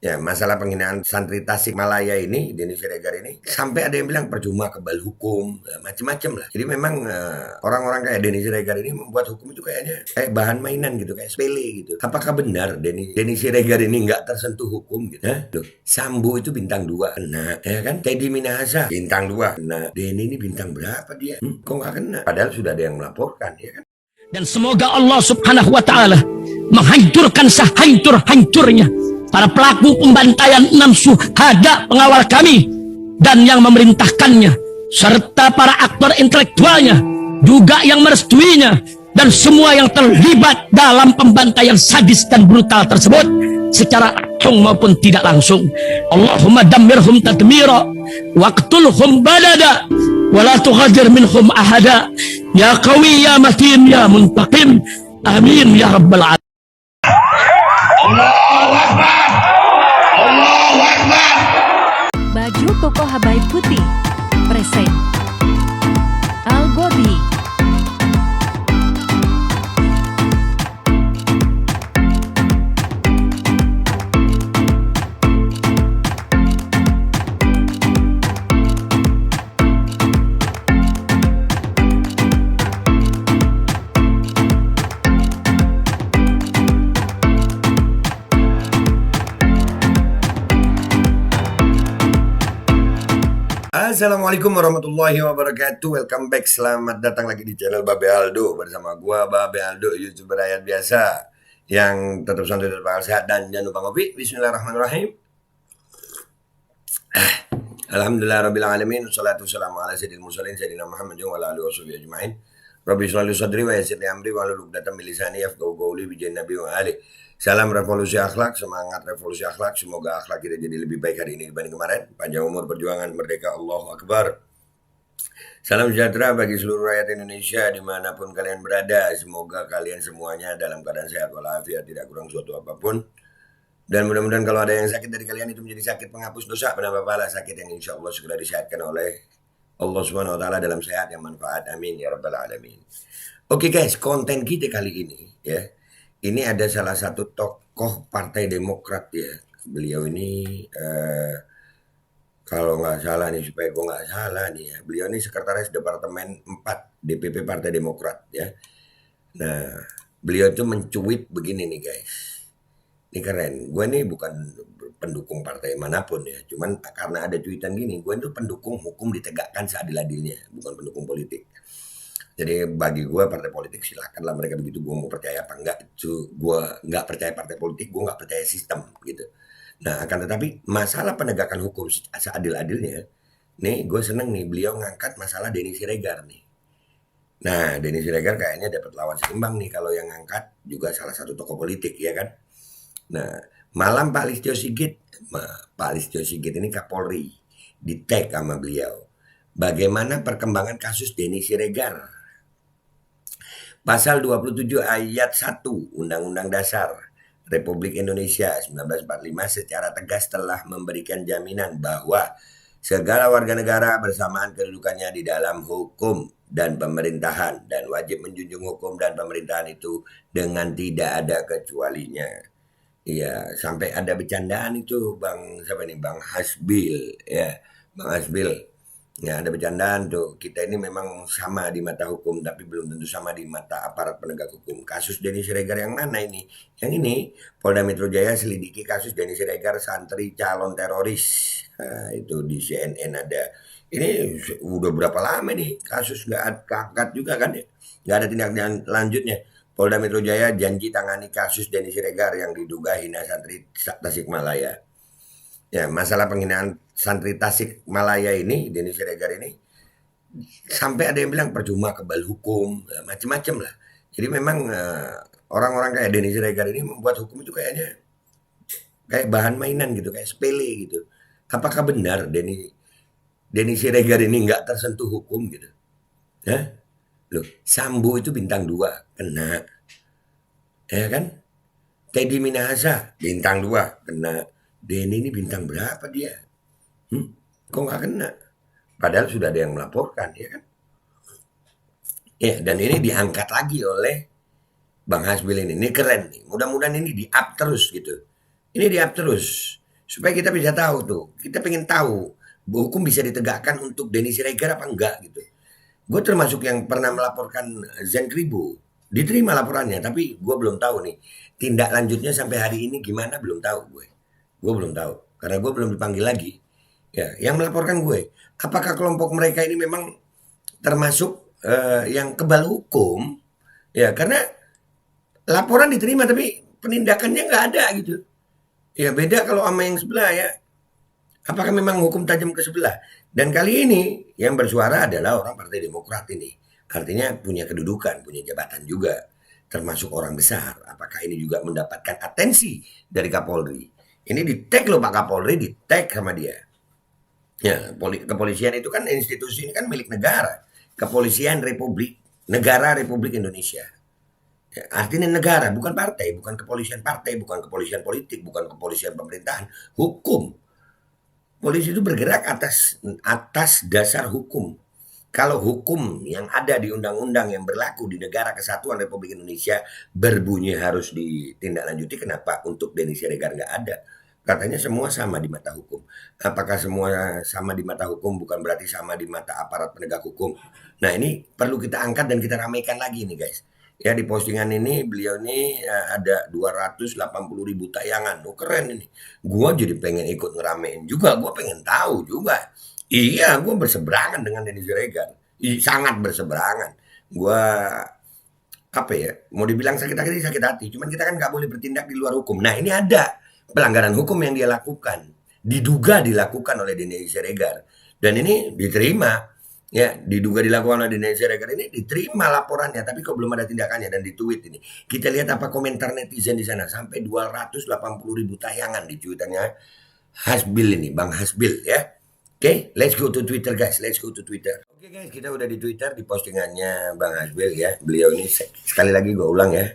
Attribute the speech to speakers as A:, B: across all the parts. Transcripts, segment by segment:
A: Ya, masalah penghinaan santri Tasikmalaya ini, Denny Siregar ini, sampai ada yang bilang percuma kebal hukum, ya, macem-macem lah. Jadi memang orang-orang kayak Denny Siregar ini membuat hukum itu kayaknya kayak bahan mainan gitu, kayak sepele gitu. Apakah benar Denny Siregar ini nggak tersentuh hukum gitu? Hah? Loh, Sambo itu bintang 2 kena, ya kan? Teddy Minahasa bintang 2 kena. Denny ini bintang berapa dia? Kok nggak kena? Padahal sudah ada yang melaporkan, ya kan?
B: Dan semoga Allah subhanahu wa ta'ala menghancurkan sehancur-hancurnya para pelaku pembantaian 6 syuhada pengawal kami dan yang memerintahkannya, serta para aktor intelektualnya juga yang merestuinya, dan semua yang terlibat dalam pembantaian sadis dan brutal tersebut secara langsung maupun tidak langsung. Allahumma dammirhum tadmira waqtulhum balada wala tughadir minhum ahada ya qawi ya matin ya muntaqim amin ya rabbal alamin.
C: Allahu Akbar. Allahu Akbar.
D: Baju koko Habaib Putih present Al Gobi.
A: Assalamualaikum warahmatullahi wabarakatuh. Welcome back. Selamat datang lagi di channel Babe Aldo bersama gua Babe Aldo, YouTuber rakyat biasa yang tetap santai, tetap akal sehat, dan jangan lupa ngopi. Bismillahirrahmanirrahim. Alhamdulillah rabbil alamin. Wassalatu wassalamu ala sayyidil mursalin sayyidina Muhammad wa ala alihi washabihi ajmain. Rabbi sholli sadri wa yassir li amri wa hlul 'uqdatam min lisani yafqahu qawli bi nabi wa ali. Salam revolusi akhlak, semangat revolusi akhlak. Semoga akhlak kita jadi lebih baik hari ini dibanding kemarin. Panjang umur, perjuangan, merdeka, Allahu Akbar. Salam sejahtera bagi seluruh rakyat Indonesia dimanapun kalian berada. Semoga kalian semuanya dalam keadaan sehat walafiat, tidak kurang suatu apapun. Dan mudah-mudahan kalau ada yang sakit dari kalian itu menjadi sakit penghapus dosa, penambah pahala, sakit yang insya Allah segera disehatkan oleh Allah Subhanahu wa Ta'ala dalam sehat yang manfaat. Amin ya rabbal alamin. Oke guys, konten kita kali ini ya. Ini ada salah satu tokoh Partai Demokrat ya. Beliau ini kalau nggak salah nih, supaya gue nggak salah nih ya, beliau ini sekretaris Departemen 4 DPP Partai Demokrat ya. Nah, beliau itu mencuit begini nih guys. Ini keren. Gue nih bukan pendukung partai manapun ya. Cuman karena ada cuitan gini, gue itu pendukung hukum ditegakkan seadil-adilnya, bukan pendukung politik. Jadi bagi gue partai politik silakanlah mereka begitu, gue mau percaya apa enggak itu, gue nggak percaya partai politik, gue nggak percaya sistem gitu. Nah akan tetapi masalah penegakan hukum seadil-adilnya, nih gue seneng nih beliau ngangkat masalah Denny Siregar nih. Nah Denny Siregar kayaknya dapat lawan seimbang nih kalau yang ngangkat juga salah satu tokoh politik ya kan. Nah malam Pak Listio Sigit, Pak Listio Sigit ini Kapolri, di tag sama beliau. Bagaimana perkembangan kasus Denny Siregar? Pasal 27 ayat 1 Undang-Undang Dasar Republik Indonesia 1945 secara tegas telah memberikan jaminan bahwa segala warga negara bersamaan kedudukannya di dalam hukum dan pemerintahan dan wajib menjunjung hukum dan pemerintahan itu dengan tidak ada kecualinya. Iya, sampai ada bercandaan itu Bang siapa nih, Bang Hasbil ya, Bang Hasbil. Ya ada bercandaan tuh, kita ini memang sama di mata hukum tapi belum tentu sama di mata aparat penegak hukum. Kasus Denny Siregar yang mana ini? Yang ini Polda Metro Jaya selidiki kasus Denny Siregar santri calon teroris. Nah, itu di CNN ada. Ini udah berapa lama nih kasus nggak angkat juga kan ya? Nggak ada tindak lanjutnya. Polda Metro Jaya janji tangani kasus Denny Siregar yang diduga hina santri Tasikmalaya. Ya, masalah penghinaan santri Tasikmalaya ini, Denny Siregar ini, sampai ada yang bilang percuma kebal hukum, ya, macem-macem lah. Jadi memang orang-orang kayak Denny Siregar ini membuat hukum itu kayaknya kayak bahan mainan gitu, kayak sepele gitu. Apakah benar Denny Siregar ini nggak tersentuh hukum gitu? Hah? Loh, Sambo itu bintang 2 kena, ya kan? Teddy Minahasa bintang 2 kena. Denny ini bintang berapa dia? Kok nggak kena? Padahal sudah ada yang melaporkan, ya kan? Ya, dan ini diangkat lagi oleh Bang Hasbil ini. Ini keren nih. Mudah-mudahan ini di-up terus gitu. Ini di-up terus. Supaya kita bisa tahu tuh. Kita pengen tahu bahwa hukum bisa ditegakkan untuk Denny Siregar apa enggak gitu. Gue termasuk yang pernah melaporkan Zen Kribo. Diterima laporannya, tapi gue belum tahu nih. Tindak lanjutnya sampai hari ini gimana belum tahu gue. Gue belum tahu. Karena gue belum dipanggil lagi. Ya, yang melaporkan gue. Apakah kelompok mereka ini memang termasuk yang kebal hukum? Ya, karena laporan diterima tapi penindakannya nggak ada gitu. Ya beda kalau sama yang sebelah ya. Apakah memang hukum tajam ke sebelah? Dan kali ini yang bersuara adalah orang Partai Demokrat ini. Artinya punya kedudukan, punya jabatan juga. Termasuk orang besar. Apakah ini juga mendapatkan atensi dari Kapolri? Ini di-tag loh Pak Kapolri, di-tag sama dia. Ya, kepolisian itu kan institusi ini kan milik negara. Kepolisian Republik, Negara Republik Indonesia. Ya, artinya negara, bukan partai, bukan kepolisian partai, bukan kepolisian politik, bukan kepolisian pemerintahan, hukum. Polisi itu bergerak atas dasar hukum. Kalau hukum yang ada di undang-undang yang berlaku di negara kesatuan Republik Indonesia berbunyi harus ditindaklanjuti, kenapa untuk Denny Siregar nggak ada? Katanya semua sama di mata hukum. Apakah semua sama di mata hukum bukan berarti sama di mata aparat penegak hukum? Nah ini perlu kita angkat dan kita ramaikan lagi nih guys. Ya di postingan ini beliau ini ada 280.000 tayangan. Oh keren ini. Gua jadi pengen ikut ngeramein juga. Gua pengen tahu juga. Iya, gua berseberangan dengan Denny Siregar. Sangat berseberangan. Gua apa ya? Mau dibilang sakit hati. Cuman kita kan nggak boleh bertindak di luar hukum. Nah ini ada pelanggaran hukum yang dia lakukan. Diduga dilakukan oleh Denny Siregar. Dan ini diterima. Ya, diduga dilakukan oleh Denny Siregar ini diterima laporannya, tapi kok belum ada tindakannya dan di-tweet ini. Kita lihat apa komentar netizen di sana sampai 280.000 tayangan di twitternya Hasbil ini, Bang Hasbil ya. Oke, let's go to Twitter guys, let's go to Twitter. Oke guys, kita udah di Twitter di postingannya Bang Hasbil ya. Beliau ini sekali lagi gue ulang ya.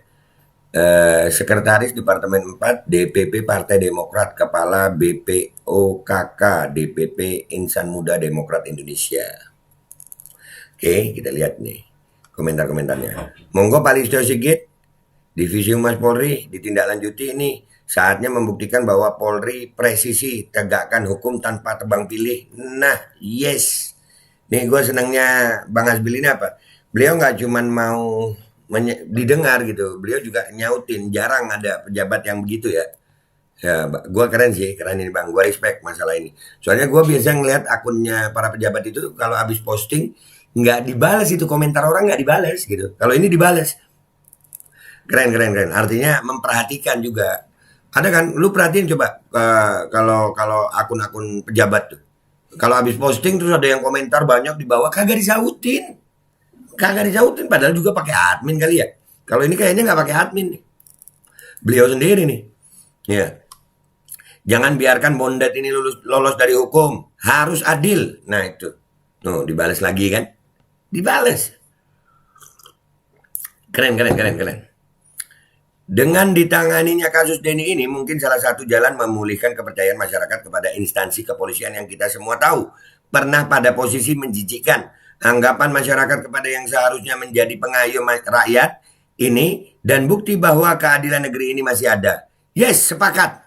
A: Sekretaris Departemen 4 DPP Partai Demokrat, Kepala BPOKK DPP Insan Muda Demokrat Indonesia. Oke, kita lihat nih komentar-komentarnya. Monggo Pak Listio Sigit, Divisi Humas Polri, ditindaklanjuti ini. Saatnya membuktikan bahwa Polri presisi tegakkan hukum tanpa tebang pilih. Nah, yes. Nih gue senangnya Bang Hasbil ini apa? Beliau nggak cuman mau didengar gitu. Beliau juga nyautin. Jarang ada pejabat yang begitu ya. Ya, gue keren sih, keren ini Bang. Gue respect masalah ini. Soalnya gue biasa ngeliat akunnya para pejabat itu kalau habis posting nggak dibalas itu komentar orang nggak dibalas gitu. Kalau ini dibalas. Keren. Artinya memperhatikan juga. Ada kan, lu perhatiin coba kalau akun-akun pejabat tuh. Kalau habis posting terus ada yang komentar banyak di bawah kagak disautin. Padahal juga pakai admin kali ya. Kalau ini kayaknya nggak pakai admin nih. Beliau sendiri nih. Ya. Jangan biarkan Bondet ini lolos dari hukum. Harus adil. Nah itu. Tuh dibalas lagi kan. Dibalas. Keren. Dengan ditanganinya kasus Denny ini mungkin salah satu jalan memulihkan kepercayaan masyarakat kepada instansi kepolisian yang kita semua tahu pernah pada posisi menjijikkan. Anggapan masyarakat kepada yang seharusnya menjadi pengayom rakyat ini dan bukti bahwa keadilan negeri ini masih ada. Yes, sepakat.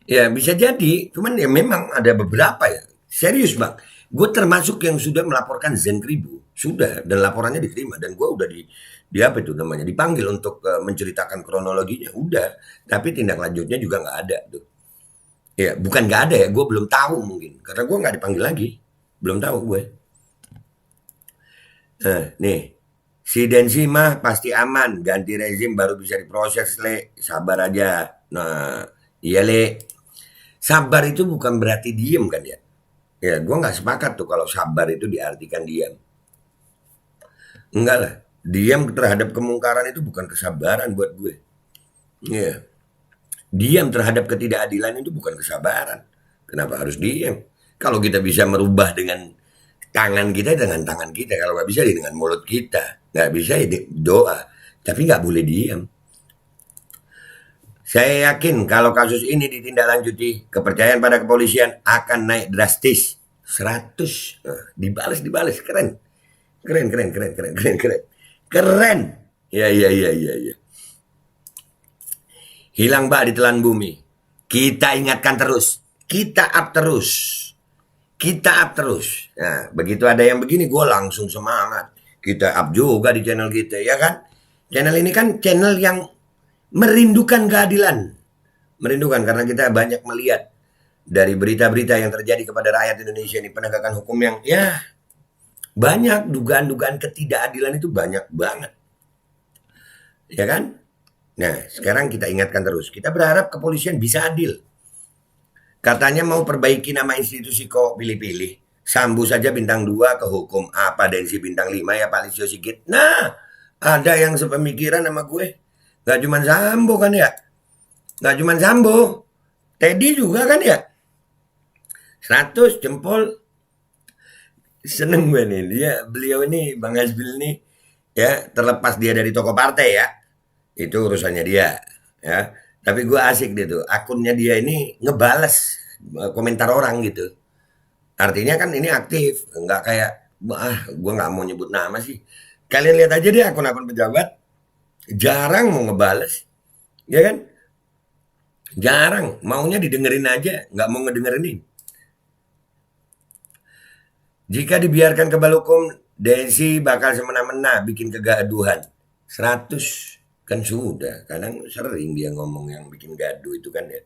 A: Ya bisa jadi, cuman ya memang ada beberapa ya. Serius Bang. Gue termasuk yang sudah melaporkan Zen Kribo. Sudah, dan laporannya diterima. Dan gue udah dipanggil untuk menceritakan kronologinya. Udah, tapi tindak lanjutnya juga nggak ada tuh. Ya, bukan nggak ada ya, gue belum tahu mungkin. Karena gue nggak dipanggil lagi. Belum tahu gue. Nih, si Densi mah pasti aman. Ganti rezim baru bisa diproses, Le. Sabar aja. Nah, iya, Le. Sabar itu bukan berarti diem kan ya. Ya, gue nggak sepakat tuh kalau sabar itu diartikan diam. Enggak lah, diam terhadap kemungkaran itu bukan kesabaran buat gue. Ya, diam terhadap ketidakadilan itu bukan kesabaran. Kenapa harus diam? Kalau kita bisa merubah dengan tangan kita, kalau nggak bisa dengan mulut kita, nggak bisa ya doa. Tapi nggak boleh diam. Saya yakin kalau kasus ini ditindaklanjuti, kepercayaan pada kepolisian akan naik drastis. 100. Dibalas. Keren. Ya. Hilang Mbak ditelan bumi. Kita ingatkan terus, kita up terus, kita up terus. Nah, begitu ada yang begini, gue langsung semangat. Kita up juga di channel kita, ya kan? Channel ini kan channel yang merindukan keadilan. Merindukan karena kita banyak melihat dari berita-berita yang terjadi kepada rakyat Indonesia ini, penegakan hukum yang ya banyak dugaan-dugaan ketidakadilan itu banyak banget. Ya kan? Nah, sekarang kita ingatkan terus. Kita berharap kepolisian bisa adil. Katanya mau perbaiki nama institusi kok pilih-pilih. Sambu saja bintang 2 ke hukum. Apa Densi bintang 5 ya Pak Listio Sigit? Nah, ada yang sepemikiran sama gue. Gak cuma Sambo kan ya? Gak cuma Sambo. Teddy juga kan ya? 100 jempol. Seneng gue nih. Beliau ini, Bang Hasbil nih. Ya, terlepas dia dari tokoh partai ya. Itu urusannya dia. Ya. Tapi gue asik deh tuh. Akunnya dia ini ngebales komentar orang gitu. Artinya kan ini aktif. Nggak kayak, gue nggak mau nyebut nama sih. Kalian lihat aja deh akun-akun pejabat. Jarang mau ngebales. Ya kan? Jarang. Maunya didengerin aja. Nggak mau ngedengerin. Jika dibiarkan kebal hukum, Desi bakal semena-mena bikin kegaduhan. 100 kan sudah. Kadang sering dia ngomong yang bikin gaduh itu kan ya.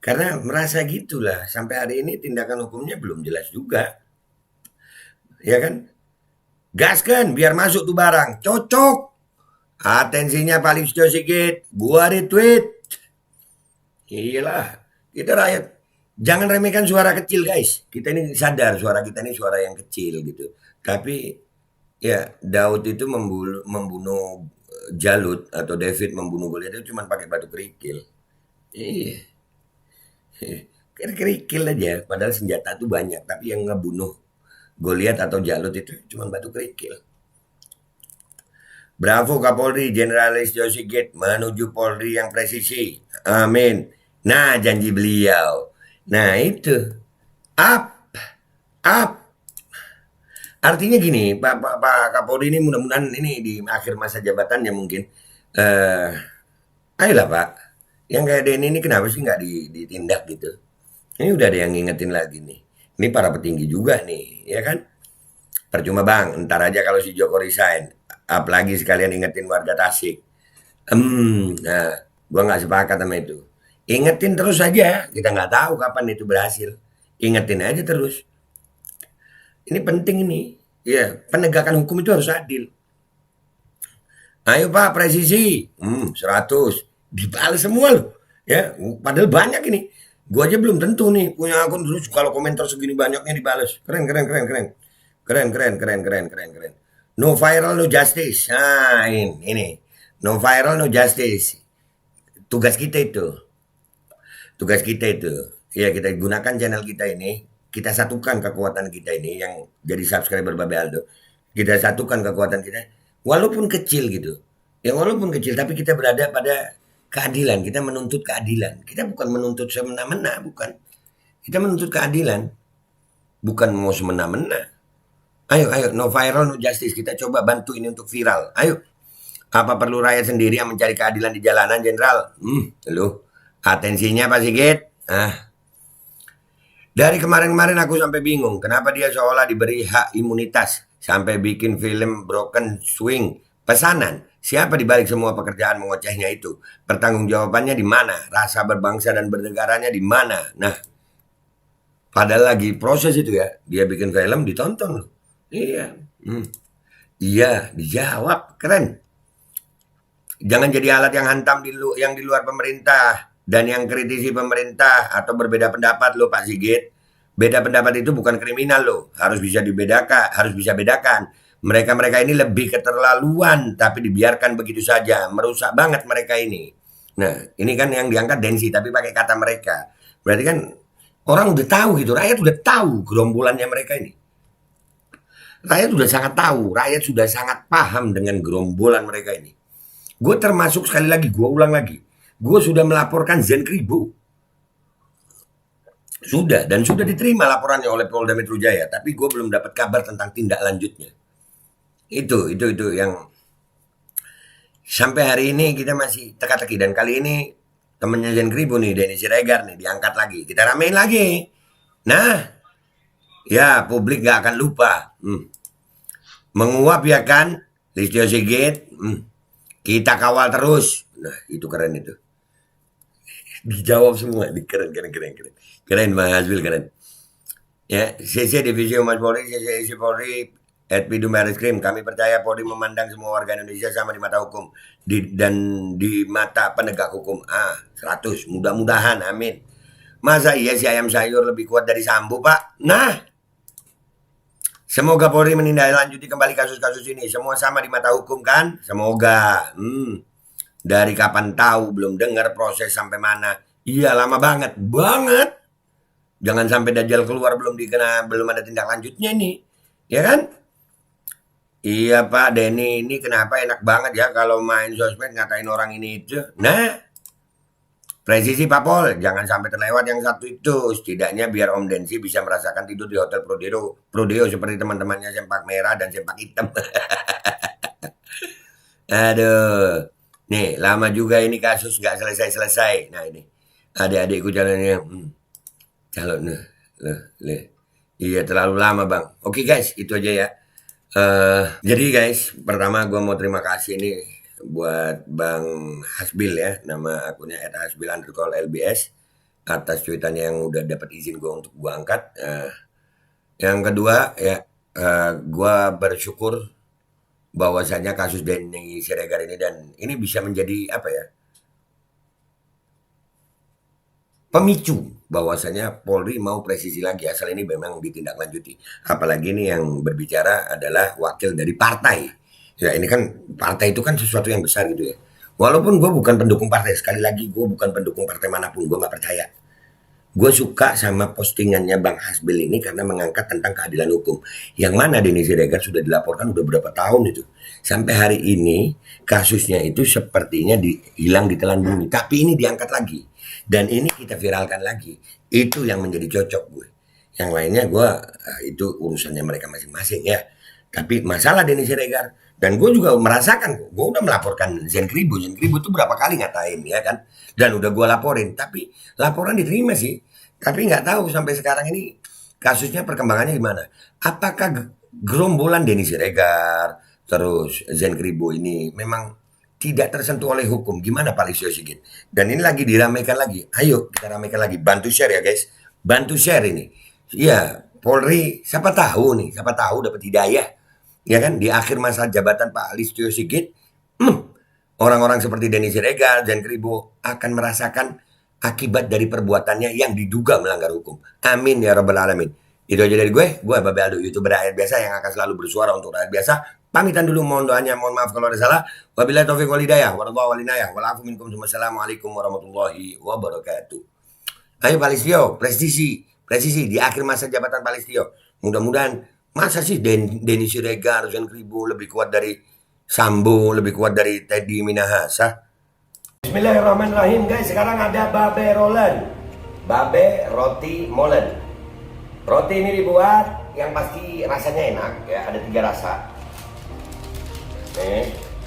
A: Karena merasa gitulah. Sampai hari ini tindakan hukumnya belum jelas juga. Ya kan? Gaskan biar masuk tuh barang. Cocok. Atensinya Pak Listio Sigit. Gua retweet. Iyalah. Kita rakyat. Jangan remehkan suara kecil guys. Kita ini sadar suara kita ini suara yang kecil gitu. Tapi ya Daud itu membunuh Jalut atau David membunuh Goliat itu cuma pakai batu kerikil. Iya. Kerikil aja. Padahal senjata itu banyak. Tapi yang ngebunuh Goliat atau Jalut itu cuma batu kerikil. Bravo Kapolri Jenderal Listio Sigit menuju Polri yang presisi. Amin. Nah janji beliau. Nah itu. Up. Artinya gini, Pak Kapolri ini mudah-mudahan ini di akhir masa jabatannya mungkin. Ayolah Pak, yang kayak Denny ini kenapa sih nggak ditindak gitu? Ini udah ada yang ngingetin lagi nih. Ini para petinggi juga nih, ya kan? Percuma Bang, ntar aja kalau si Joko resign. Apalagi sekalian ingetin warga Tasik. Nah, gua nggak sepakat sama itu. Ingetin terus aja, kita nggak tahu kapan itu berhasil. Ingetin aja terus. Ini penting ini. Ya, penegakan hukum itu harus adil. Ayo Pak, presisi. 100. Dibalas semua loh. Ya, padahal banyak ini. Gua aja belum tentu nih punya akun terus kalau komentar segini banyaknya dibalas. Keren. No viral, no justice. Nah, ini. No viral, no justice. Tugas kita itu. Ya, kita gunakan channel kita ini. Kita satukan kekuatan kita ini yang jadi subscriber Babe Aldo. Kita satukan kekuatan kita. Walaupun kecil gitu. Ya walaupun kecil tapi kita berada pada keadilan. Kita menuntut keadilan. Kita bukan menuntut semena-mena. Bukan. Kita menuntut keadilan. Bukan mau semena-mena. Ayo. No viral, no justice. Kita coba bantu ini untuk viral. Ayo. Apa perlu rakyat sendiri yang mencari keadilan di jalanan, Jenderal? Loh. Atensinya Pak Sigit. Dari kemarin-kemarin aku sampai bingung. Kenapa dia seolah diberi hak imunitas. Sampai bikin film Broken Swing. Pesanan. Siapa dibalik semua pekerjaan mengocehnya itu? Pertanggungjawabannya di mana? Rasa berbangsa dan bernegaranya di mana? Nah. Padahal lagi proses itu ya. Dia bikin film ditonton loh. Iya. Iya, dijawab. Keren. Jangan jadi alat yang hantam yang di luar pemerintah. Dan yang kritisi pemerintah atau berbeda pendapat loh Pak Sigit. Beda pendapat itu bukan kriminal loh. Harus bisa bedakan. Mereka ini lebih keterlaluan. Tapi dibiarkan begitu saja. Merusak banget mereka ini. Nah ini kan yang diangkat Densi. Tapi pakai kata mereka. Berarti kan orang udah tahu gitu. Rakyat udah tahu gerombolannya mereka ini. Rakyat sudah sangat tahu. Rakyat sudah sangat paham dengan gerombolan mereka ini. Gue termasuk sekali lagi. Gue ulang lagi. Gue sudah melaporkan Zen Kribo. Sudah diterima laporannya oleh Polda Metro Jaya. Tapi gue belum dapat kabar tentang tindak lanjutnya. Itu yang sampai hari ini kita masih teka-teki. Dan kali ini temennya Zen Kribo nih, Denny Siregar nih, diangkat lagi. Kita ramein lagi. Nah, ya publik gak akan lupa. Menguap ya kan, Listio Sigit. Kita kawal terus. Nah, itu keren itu. Dijawab semua, keren. Keren Bang Hasbil, keren. Ya, CC Divisi Humas Polri, CC Isi Polri, Edpidu Baris Krim. Kami percaya Polri memandang semua warga Indonesia sama di mata hukum dan di mata penegak hukum. 100. Mudah-mudahan, amin. Masa iya si ayam sayur lebih kuat dari Sambo, Pak? Nah, semoga Polri menindaklanjuti kembali kasus-kasus ini. Semua sama di mata hukum kan? Semoga. Dari kapan tahu, belum dengar proses sampai mana. Iya, lama banget. Jangan sampai Dajjal keluar belum ada tindak lanjutnya nih. Ya kan? Iya Pak, Denny ini kenapa enak banget ya kalau main sosmed ngatain orang ini itu. Nah, presisi Pak Pol, jangan sampai terlewat yang satu itu. Setidaknya biar Om Densi bisa merasakan tidur di Hotel Prodeo seperti teman-temannya sempak merah dan sempak hitam. Aduh. Nih, lama juga ini kasus nggak selesai-selesai. Nah, ini adik-adikku calonnya. Calon, iya terlalu lama Bang. Oke guys, itu aja ya. Jadi guys, pertama gue mau terima kasih nih buat Bang Hasbil ya, nama akunnya @hasbil_lbs atas cuitannya yang udah dapat izin gue untuk gue angkat. Yang kedua ya, gue bersyukur bahwasanya kasus Denny Siregar ini dan ini bisa menjadi apa ya, pemicu bahwasanya Polri mau presisi lagi asal ini memang ditindaklanjuti. Apalagi ini yang berbicara adalah wakil dari partai. Ya ini kan partai itu kan sesuatu yang besar gitu ya. Walaupun gue bukan pendukung partai, sekali lagi gue bukan pendukung partai manapun, gue gak percaya. Gue suka sama postingannya Bang Hasbil ini karena mengangkat tentang keadilan hukum. Yang mana Denny Siregar sudah dilaporkan udah berapa tahun itu. Sampai hari ini kasusnya itu sepertinya hilang ditelan bumi. Tapi ini diangkat lagi. Dan ini kita viralkan lagi. Itu yang menjadi cocok gue. Yang lainnya gue, itu urusannya mereka masing-masing ya. Tapi masalah Denny Siregar. Dan gue juga merasakan, gue udah melaporkan Zen Kribo tuh berapa kali ngatain ya kan. Dan udah gue laporin, tapi laporan diterima sih. Tapi nggak tahu sampai sekarang ini kasusnya perkembangannya gimana. Apakah gerombolan Denny Siregar, terus Zen Kribo ini memang tidak tersentuh oleh hukum? Gimana Pak Listio Sigit? Dan ini lagi diramaikan lagi. Ayo kita ramaikan lagi. Bantu share ya guys. Bantu share ini. Iya, Polri siapa tahu dapat hidayah. Ya kan, di akhir masa jabatan Pak Listio Sigit, orang-orang seperti Denny Siregar, Zen Kribo akan merasakan akibat dari perbuatannya yang diduga melanggar hukum. Amin ya rabbal alamin. Itu aja dari gue Babe Aldo, YouTuber rakyat biasa yang akan selalu bersuara untuk rakyat biasa. Pamitan dulu, mohon doanya, mohon maaf kalau ada salah. Wabillahi taufiq wal hidayah, warahmatullahi wabarakatuh. Walafu minkum, wassalamualaikum warahmatullahi wabarakatuh. Ayo Pak Listio, presisi di akhir masa jabatan Pak Listio. Mudah-mudahan. Masa sih Denny Siregar, Zen Kribo lebih kuat dari Sambo, lebih kuat dari Teddy Minahasa? Bismillahirrahmanirrahim guys, sekarang ada Babe Rolen, Babe Roti Molen. Roti ini dibuat yang pasti rasanya enak ya, ada 3 rasa.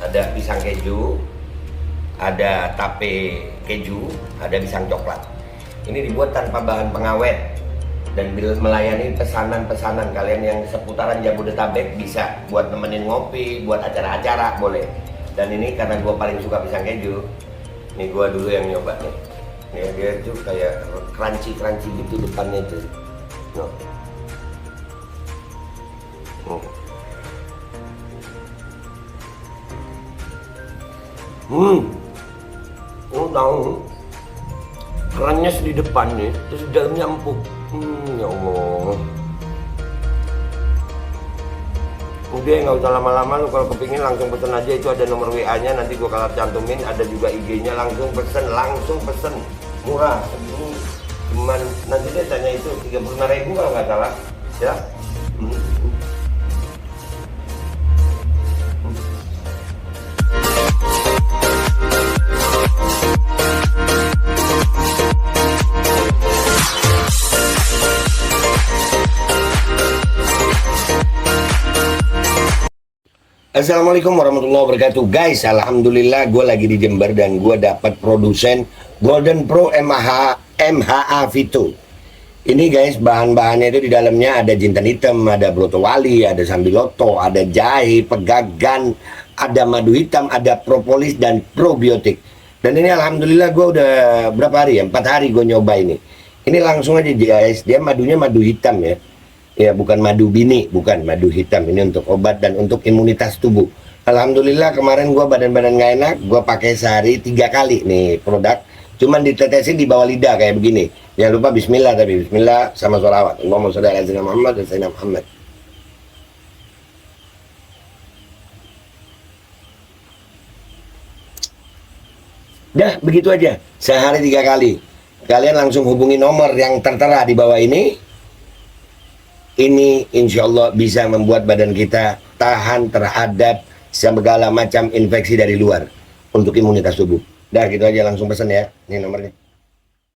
A: Ada pisang keju, ada tape keju, ada pisang coklat. Ini dibuat tanpa bahan pengawet. Dan melayani pesanan-pesanan kalian yang seputaran Jabodetabek, bisa buat nemenin ngopi, buat acara-acara boleh. Dan ini karena gue paling suka pisang keju, ini gue dulu yang nyoba nih. Nih dia tuh kayak crunchy gitu depannya itu. Tahu kerennya di depan nih, terus di dalamnya empuk. Ya Allah. Udah nggak usah lama-lama, lu kalau kepingin langsung pesen aja, itu ada nomor WA-nya, nanti gua kalau cantumin, ada juga IG-nya, langsung pesen, murah. Ini cuman nanti dia tanya itu 35.000 kalau nggak salah, ya. Assalamualaikum warahmatullahi wabarakatuh. Guys, alhamdulillah gue lagi di Jember dan gue dapat produsen Golden Pro MHA Vito. Ini guys, bahan-bahannya itu di dalamnya ada jintan hitam, ada broto wali, ada sambiloto, ada jahe, pegagan, ada madu hitam, ada propolis dan probiotik. Dan ini alhamdulillah gue udah berapa hari ya? 4 hari gue nyoba ini. Ini langsung aja guys, dia madunya madu hitam ya. Ya bukan madu bini, bukan madu hitam. Ini untuk obat dan untuk imunitas tubuh. Alhamdulillah kemarin gua badan-badan nggak enak, gua pakai sehari 3 kali nih produk. Cuman ditetesin di bawah lidah kayak begini. Jangan lupa bismillah, tapi bismillah sama sholawat. Allahumma sholli ala sayyidina Muhammad dan sayyidina Muhammad. Dah begitu aja, sehari 3 kali. Kalian langsung hubungi nomor yang tertera di bawah ini. Ini insya Allah bisa membuat badan kita tahan terhadap segala macam infeksi dari luar untuk imunitas tubuh. Dah gitu aja, langsung pesan ya. Ini nomornya.